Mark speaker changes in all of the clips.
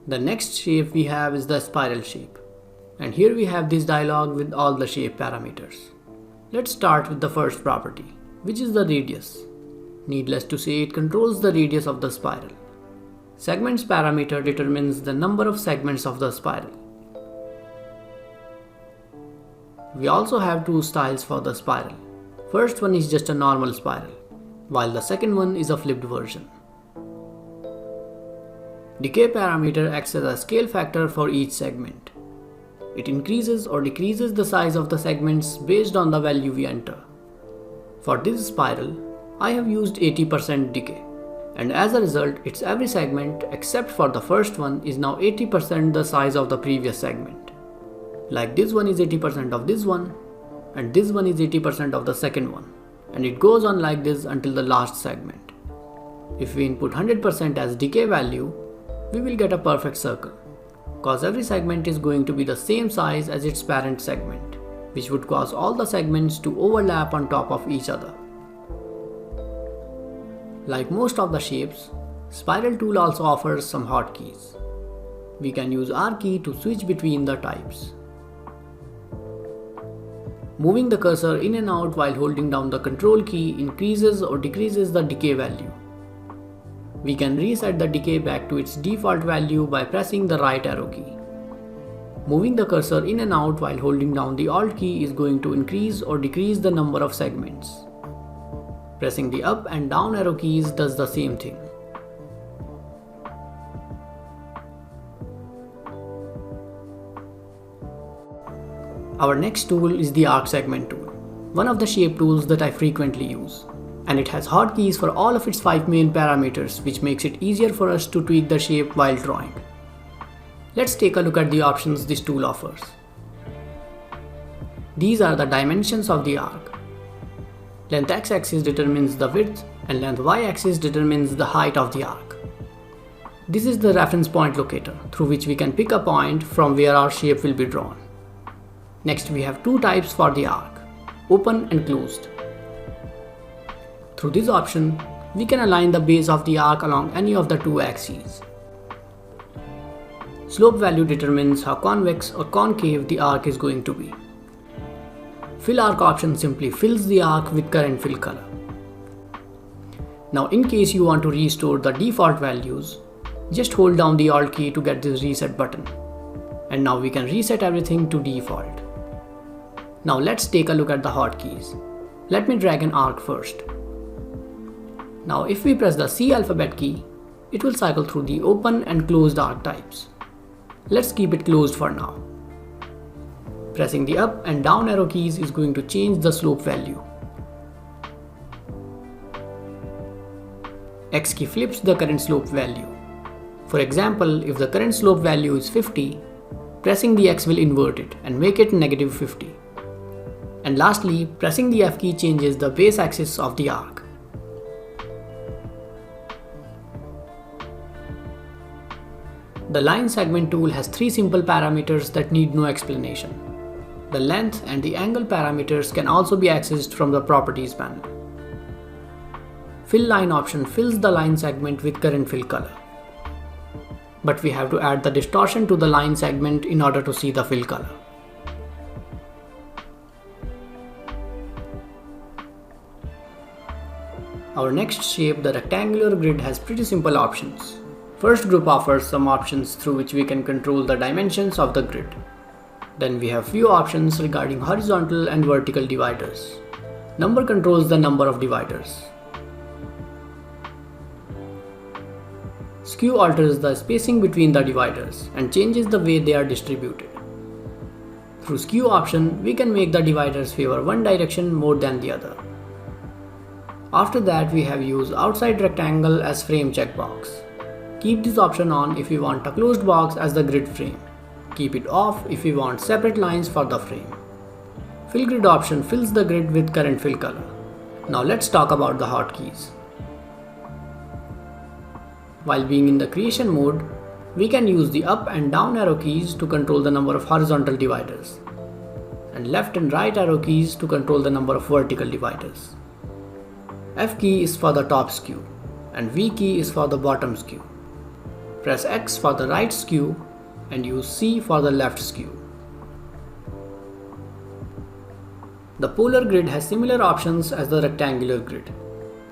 Speaker 1: The next shape we have is the spiral shape. And here we have this dialog with all the shape parameters. Let's start with the first property, which is the radius. Needless to say, it controls the radius of the spiral. Segments parameter determines the number of segments of the spiral. We also have two styles for the spiral. First one is just a normal spiral, while the second one is a flipped version. Decay parameter acts as a scale factor for each segment. It increases or decreases the size of the segments based on the value we enter. For this spiral, I have used 80% decay, and as a result, its every segment except for the first one is now 80% the size of the previous segment. Like this one is 80% of this one, and this one is 80% of the second one, and it goes on like this until the last segment. If we input 100% as decay value, we will get a perfect circle, cause every segment is going to be the same size as its parent segment, which would cause all the segments to overlap on top of each other. Like most of the shapes, Spiral tool also offers some hotkeys. We can use R key to switch between the types. Moving the cursor in and out while holding down the control key increases or decreases the decay value. We can reset the decay back to its default value by pressing the right arrow key. Moving the cursor in and out while holding down the Alt key is going to increase or decrease the number of segments. Pressing the up and down arrow keys does the same thing. Our next tool is the Arc Segment tool, one of the shape tools that I frequently use. And it has hotkeys for all of its 5 main parameters, which makes it easier for us to tweak the shape while drawing. Let's take a look at the options this tool offers. These are the dimensions of the arc. Length x-axis determines the width and length y-axis determines the height of the arc. This is the reference point locator through which we can pick a point from where our shape will be drawn. Next, we have two types for the arc, open and closed. Through this option, we can align the base of the arc along any of the two axes. Slope value determines how convex or concave the arc is going to be. Fill arc option simply fills the arc with current fill color. Now, in case you want to restore the default values, just hold down the Alt key to get this reset button. And now we can reset everything to default. Now let's take a look at the hotkeys. Let me drag an arc first. Now if we press the C alphabet key, it will cycle through the open and closed arc types. Let's keep it closed for now. Pressing the up and down arrow keys is going to change the slope value. X key flips the current slope value. For example, if the current slope value is 50, pressing the X will invert it and make it negative 50. And lastly, pressing the F key changes the base axis of the arc. The Line Segment tool has 3 simple parameters that need no explanation. The length and the angle parameters can also be accessed from the Properties panel. Fill Line option fills the line segment with current fill color. But we have to add the distortion to the line segment in order to see the fill color. Our next shape, the rectangular grid, has pretty simple options. First group offers some options through which we can control the dimensions of the grid. Then we have few options regarding horizontal and vertical dividers. Number controls the number of dividers. Skew alters the spacing between the dividers and changes the way they are distributed. Through skew option, we can make the dividers favor one direction more than the other. After that, we have use outside rectangle as frame checkbox. Keep this option on if you want a closed box as the grid frame. Keep it off if you want separate lines for the frame. Fill grid option fills the grid with current fill color. Now let's talk about the hotkeys. While being in the creation mode, we can use the up and down arrow keys to control the number of horizontal dividers, and left and right arrow keys to control the number of vertical dividers. F key is for the top skew, and V key is for the bottom skew. Press X for the right skew and use C for the left skew. The polar grid has similar options as the rectangular grid.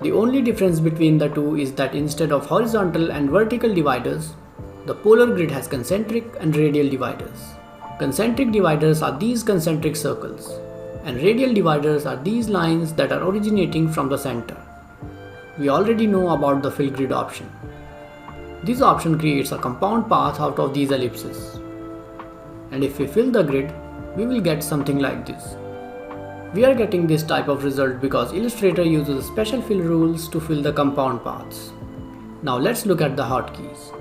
Speaker 1: The only difference between the two is that instead of horizontal and vertical dividers, the polar grid has concentric and radial dividers. Concentric dividers are these concentric circles, and radial dividers are these lines that are originating from the center. We already know about the fill grid option. This option creates a compound path out of these ellipses. And if we fill the grid, we will get something like this. We are getting this type of result because Illustrator uses special fill rules to fill the compound paths. Now let's look at the hotkeys.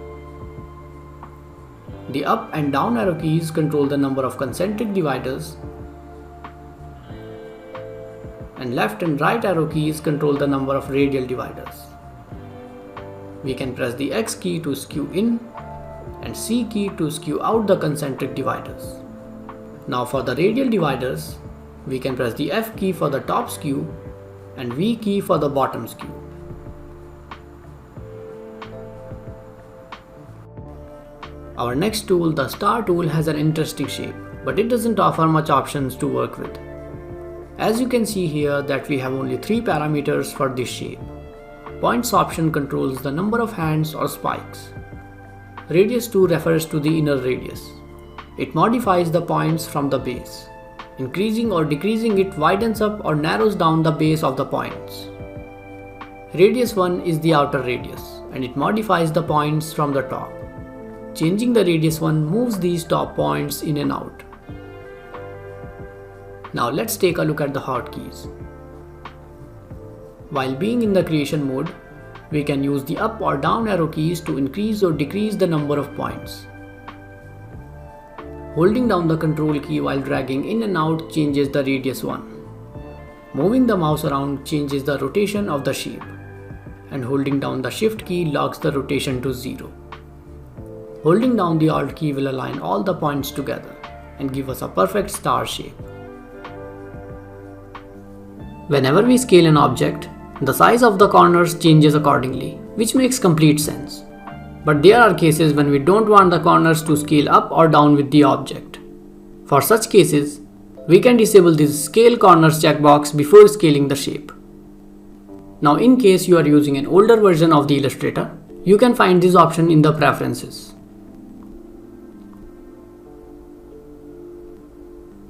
Speaker 1: The up and down arrow keys control the number of concentric dividers, and left and right arrow keys control the number of radial dividers. We can press the X key to skew in and C key to skew out the concentric dividers. Now for the radial dividers, we can press the F key for the top skew and V key for the bottom skew. Our next tool, the star tool, has an interesting shape, but it doesn't offer much options to work with. As you can see here that we have only 3 parameters for this shape. Points option controls the number of hands or spikes. Radius 2 refers to the inner radius. It modifies the points from the base. Increasing or decreasing it widens up or narrows down the base of the points. Radius 1 is the outer radius, and it modifies the points from the top. Changing the radius 1 moves these top points in and out. Now let's take a look at the hotkeys. While being in the creation mode, we can use the up or down arrow keys to increase or decrease the number of points. Holding down the control key while dragging in and out changes the radius 1. Moving the mouse around changes the rotation of the shape, and holding down the shift key locks the rotation to 0. Holding down the alt key will align all the points together and give us a perfect star shape. Whenever we scale an object, the size of the corners changes accordingly, which makes complete sense. But there are cases when we don't want the corners to scale up or down with the object. For such cases, we can disable this Scale Corners checkbox before scaling the shape. Now in case you are using an older version of the Illustrator, you can find this option in the preferences.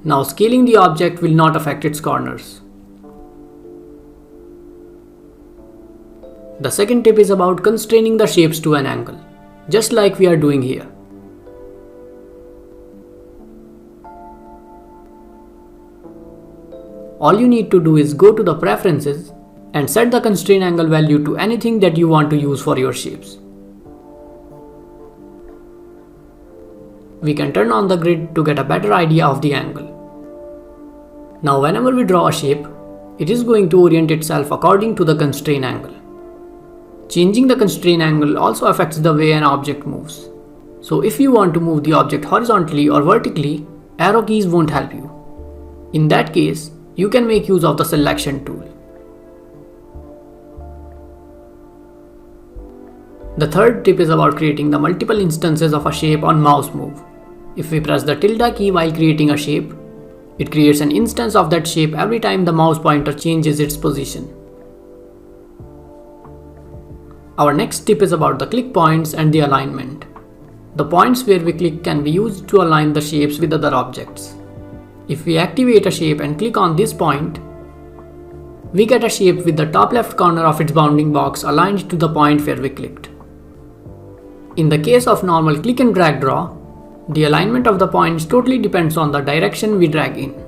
Speaker 1: Now scaling the object will not affect its corners. The second tip is about constraining the shapes to an angle, just like we are doing here. All you need to do is go to the preferences and set the constraint angle value to anything that you want to use for your shapes. We can turn on the grid to get a better idea of the angle. Now whenever we draw a shape, it is going to orient itself according to the constraint angle. Changing the constraint angle also affects the way an object moves. So if you want to move the object horizontally or vertically, arrow keys won't help you. In that case, you can make use of the selection tool. The third tip is about creating the multiple instances of a shape on mouse move. If we press the tilde key while creating a shape, it creates an instance of that shape every time the mouse pointer changes its position. Our next tip is about the click points and the alignment. The points where we click can be used to align the shapes with other objects. If we activate a shape and click on this point, we get a shape with the top left corner of its bounding box aligned to the point where we clicked. In the case of normal click and drag draw, the alignment of the points totally depends on the direction we drag in.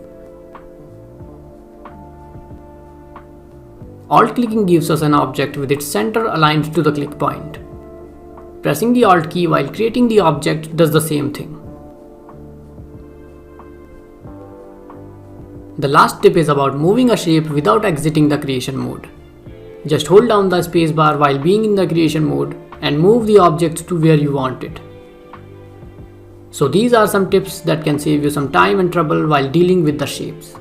Speaker 1: Alt clicking gives us an object with its center aligned to the click point. Pressing the Alt key while creating the object does the same thing. The last tip is about moving a shape without exiting the creation mode. Just hold down the spacebar while being in the creation mode and move the object to where you want it. So these are some tips that can save you some time and trouble while dealing with the shapes.